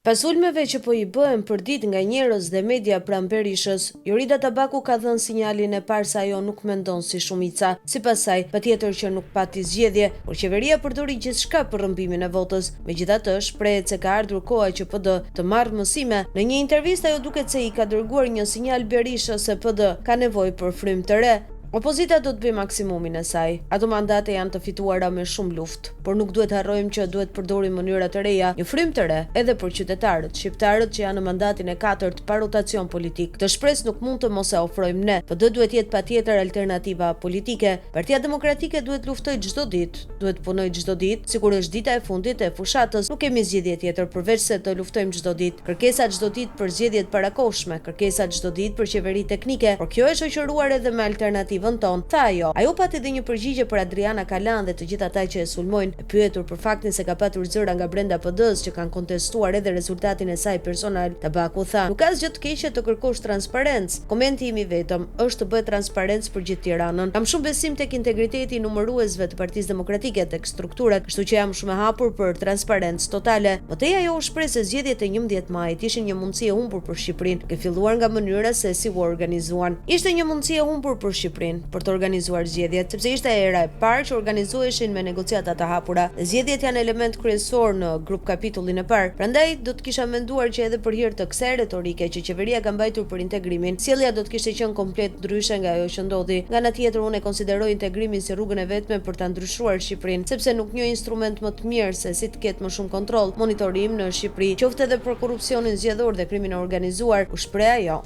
Pas ulmeve që po i bëhen përdit nga njerëz dhe media pranë Berishës, Jorida Tabaku ka dhënë sinjalin e parë se ajo nuk mendon si shumica. Sipas saj, patjetër që nuk pati zgjedhje, por qeveria përdori gjithçka për rrëmbimin e votës. Megjithatë, shprehet se ka ardhur koha që PD të marrë mësime. Në një intervistë ajo duket se i ka dërguar një sinjal Berishës se PD ka nevojë për frymë të re. Opozita do të bëjë maksimumin e saj. Ato mandate janë të fituara me shumë luftë, por nuk duhet harrojmë që duhet përdorim mënyra të reja, një frymë të re edhe për qytetarët, shqiptarët që janë në mandatin e katërt pa rotacion politik. Të shpresë nuk mund të mos e ofrojmë ne. PD duhet jetë patjetër alternativa politike. Partia Demokratike duhet luftojë çdo ditë, duhet punojë çdo ditë, sikur është dita e fundit e fushatës. Nuk kemi zgjedhje tjetër përveç se të luftojmë çdo ditë. Kërkesa çdo ditë për zgjedhje të parakohshme, kërkesa çdo ditë për qeveri teknike, por kjo është shoqëruar edhe me alternativë ton, tha ajo. Ajo pati edhe një përgjigje për Adriana Kalan dhe të gjithë ata që e sulmojnë, e pyetur për faktin se ka patur zëra nga brenda PD-s që kanë kontestuar edhe rezultatin e saj personal. Tabaku tha: "Nuk ka asgjë të keqe të kërkosh transparencë. Komenti im i vetëm është të bëhet transparencë për gjithë Tiranën. Kam shumë besim tek integriteti i numëruesve të Partisë Demokratike, tek strukturat, kështu që jam shumë e hapur për transparencë totale." Mëtej ajo u shpreh se zgjedhjet e 11 majit ishin një mundësi e humbur për Shqipërinë, duke filluar nga mënyra se si u organizuan. Ishte një mundësi e humbur për Shqipërinë për të organizuar zgjedhjet, sepse ishte era e parë që organizoheshin me negociata të hapura. Zgjedhjet janë element kryesor në grup kapitullin e parë. Prandaj do të kisha menduar që edhe për hir të kësaj retorike që qeveria ka mbajtur për integrimin, sjellja do të kishte qenë komplet ndryshe nga ajo që ndodhi. Nga ana tjetër, unë e konsideroj integrimin si rrugën e vetme për ta ndryshuar Shqipërinë, sepse nuk njoh instrument më të mirë se si të ketë më shumë kontroll, monitorim në Shqipëri, qoftë edhe për korrupsionin zgjedhor dhe krimin e organizuar, u shpreh ajo.